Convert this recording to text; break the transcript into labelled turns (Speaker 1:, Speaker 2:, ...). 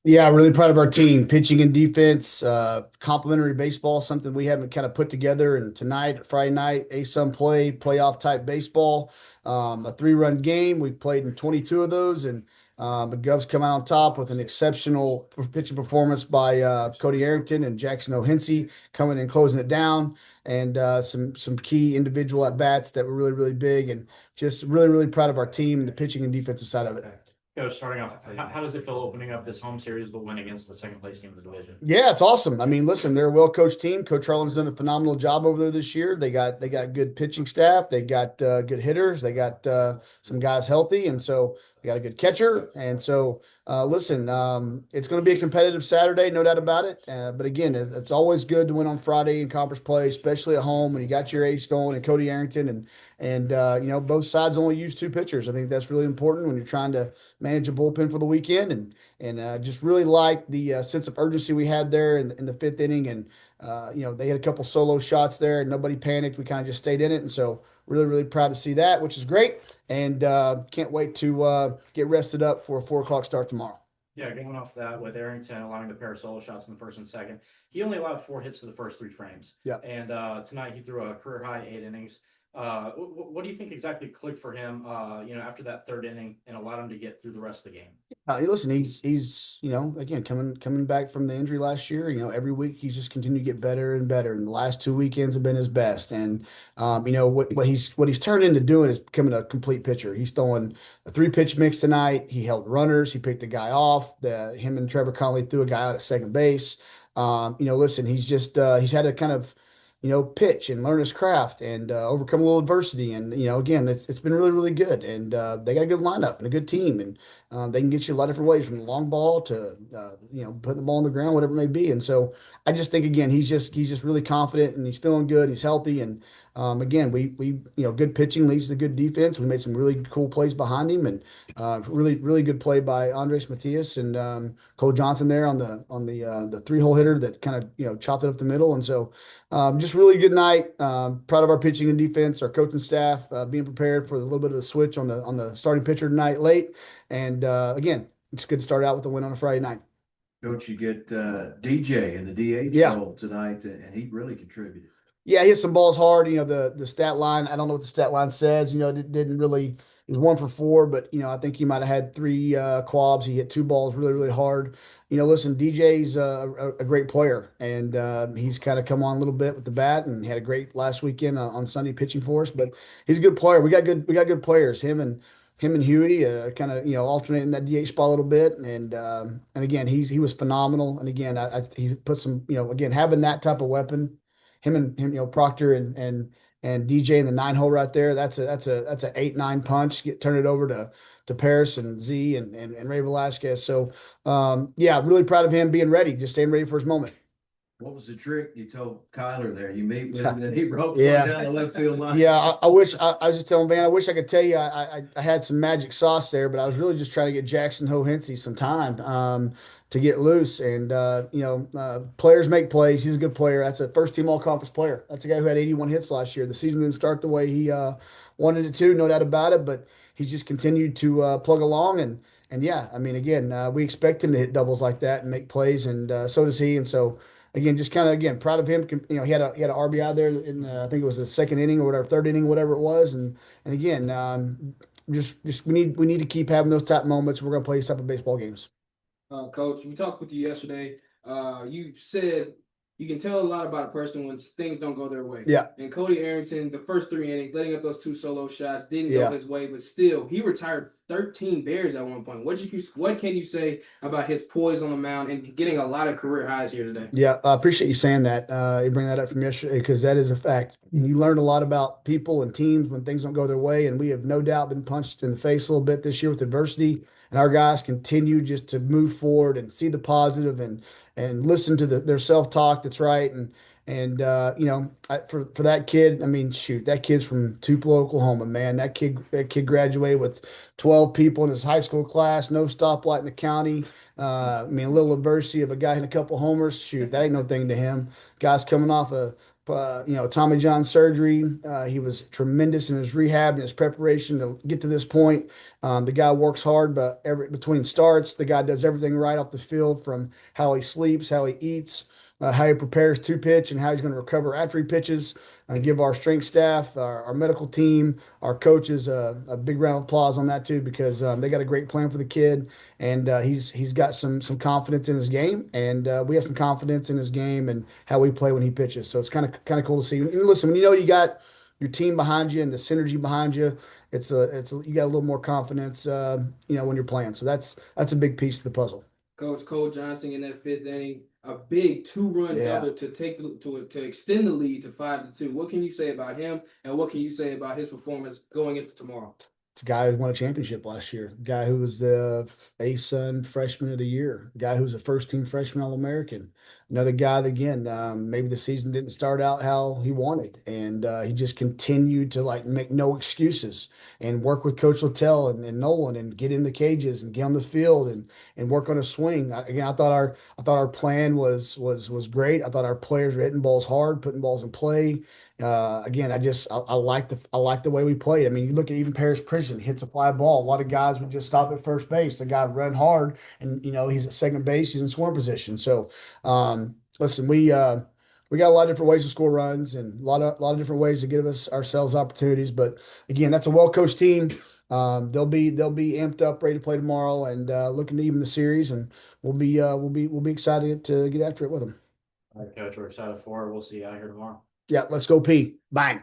Speaker 1: Yeah, really proud of our team. Pitching and defense, complimentary baseball, something we haven't kind of put together. And tonight, Friday night, ASUN playoff type baseball, a three-run game. We've played in 22 of those, and the Govs come out on top with an exceptional pitching performance by Cody Arrington and Jackson O'Hensey coming and closing it down, and some key individual at bats that were really really big, and just really proud of our team, the pitching and defensive side of it.
Speaker 2: Coach, starting off, how does it feel opening up this home series with a win against the second place team of the division?
Speaker 1: Yeah, it's awesome. I mean, listen, they're a well-coached team. Coach Roland's done a phenomenal job over there this year. They got good pitching staff. They got good hitters. They got some guys healthy, and so they got a good catcher. And so, listen, it's going to be a competitive Saturday, no doubt about it. But again, it's always good to win on Friday in conference play, especially at home when you got your ace going and Cody Arrington, and both sides only use two pitchers. I think that's really important when you're trying to manage a bullpen for the weekend, and just really like the sense of urgency we had there in the fifth inning. And they had a couple solo shots there, and nobody panicked. We kind of just stayed in it, and so really proud to see that, which is great. And can't wait to get rested up for a 4 o'clock start tomorrow.
Speaker 2: Yeah, going off that with Arrington allowing the pair of solo shots in the first and second, he only allowed 4 hits to the first 3 frames.
Speaker 1: Yeah.
Speaker 2: And tonight he threw a career high 8 innings. What do you think exactly clicked for him? After that third inning and allowed him to get through the rest of the game.
Speaker 1: Listen, he's again coming back from the injury last year. Every week he's just continued to get better and better. And the last 2 weekends have been his best. And what he's turned into doing is becoming a complete pitcher. He's throwing a 3 pitch mix tonight. He held runners. He picked a guy off. Him and Trevor Conley threw a guy out at second base. Listen, he's had to kind of pitch and learn his craft and overcome a little adversity. And, again, it's been really good. And they got a good lineup and a good team. And they can get you a lot of different ways from the long ball to, putting the ball on the ground, whatever it may be. And so I just think, again, he's just really confident and he's feeling good. He's healthy. And again, we good pitching leads to good defense. We made some really cool plays behind him, and really good play by Andres Matias and Cole Johnson there on the 3-hole hitter that kind of chopped it up the middle. And so just really good night. Proud of our pitching and defense, our coaching staff being prepared for a little bit of the switch on the starting pitcher tonight late. And again, it's good to start out with a win on a Friday night.
Speaker 3: Don't you get DJ in the DH
Speaker 1: Yeah.
Speaker 3: role tonight, and he really contributed.
Speaker 1: Yeah, he hit some balls hard. The stat line, I don't know what the stat line says. It didn't really, he was 1 for 4, but I think he might have had 3 quabs. He hit 2 balls really hard. Listen, DJ's a great player, and he's kind of come on a little bit with the bat, and had a great last weekend on Sunday pitching for us. But he's a good player. We got good players. Him and Huey kind of alternating that DH spot a little bit, and again he was phenomenal. And again, he put some again having that type of weapon, him Proctor and DJ in the 9-hole right there. That's a 8-9 punch. Turn it over to Paris and Z and Ray Velasquez. So yeah, really proud of him being ready, just staying ready for his moment.
Speaker 3: What was the trick you told Kyler there? You meet with him and he broke
Speaker 1: Yeah.
Speaker 3: down the left field line.
Speaker 1: Yeah, I wish I was just telling Van, I wish I could tell you I had some magic sauce there, but I was really just trying to get Jackson Hohensee some time to get loose. And players make plays. He's a good player. That's a first team all conference player. That's a guy who had 81 hits last year. The season didn't start the way he wanted it to, no doubt about it. But he's just continued to plug along, and yeah, I mean, again, we expect him to hit doubles like that and make plays, and so does he. And so again, just kind of again proud of him. He had an RBI there in I think it was the second inning or whatever, third inning, whatever it was. And again, just we need to keep having those type moments. We're gonna play these type of baseball games.
Speaker 4: Coach, we talked with you yesterday. You said you can tell a lot about a person when things don't go their way.
Speaker 1: Yeah.
Speaker 4: And Cody Arrington, the first 3 innings, letting up those 2 solo shots, didn't
Speaker 1: Yeah.
Speaker 4: go his way, but still, he retired 13 Bears at one point. What can you say about his poise on the mound and getting a lot of career highs here today?
Speaker 1: Yeah, I appreciate you saying that. You bring that up from yesterday because that is a fact. You learn a lot about people and teams when things don't go their way, and we have no doubt been punched in the face a little bit this year with adversity. And our guys continue just to move forward and see the positive and listen to their self-talk that's right. For that kid, I mean, shoot, that kid's from Tupelo, Oklahoma, man. That kid graduated with 12 people in his high school class, no stoplight in the county. I mean, a little adversity of a guy hitting a couple homers. Shoot, that ain't no thing to him. Guy's coming off a Tommy John surgery. He was tremendous in his rehab and his preparation to get to this point. The guy works hard, but between starts, the guy does everything right off the field, from how he sleeps, how he eats, how he prepares to pitch, and how he's going to recover after he pitches. Give our strength staff, our medical team, our coaches a big round of applause on that too, because they got a great plan for the kid, and he's got some confidence in his game, and we have some confidence in his game and how we play when he pitches. So it's kind of cool to see. And listen, when you got your team behind you and the synergy behind you, you got a little more confidence, when you're playing. So that's a big piece of the puzzle.
Speaker 4: Coach Cole Johnson in that fifth inning, a big 2-run
Speaker 1: Yeah.
Speaker 4: double to extend the lead to 5-2. What can you say about him, and what can you say about his performance going into tomorrow?
Speaker 1: It's a guy who won a championship last year. A guy who was the ASUN Freshman of the Year. A guy who was a first-team freshman All-American. Another guy that, again, maybe the season didn't start out how he wanted, and he just continued to make no excuses and work with Coach Littell and Nolan and get in the cages and get on the field and work on a swing. Again, I thought our plan was great. I thought our players were hitting balls hard, putting balls in play. Again, I like the way we played. I mean, you look at even Paris Prison hits a fly ball. A lot of guys would just stop at first base. The guy run hard, and he's at second base. He's in scoring position. So, listen, we got a lot of different ways to score runs and a lot of different ways to give ourselves opportunities. But again, that's a well coached team. They'll be amped up, ready to play tomorrow, and looking to even the series. And we'll be excited to get after it with them.
Speaker 2: All right, Coach, we're excited for it. We'll see you out here tomorrow.
Speaker 1: Yeah, let's go, P. Bang.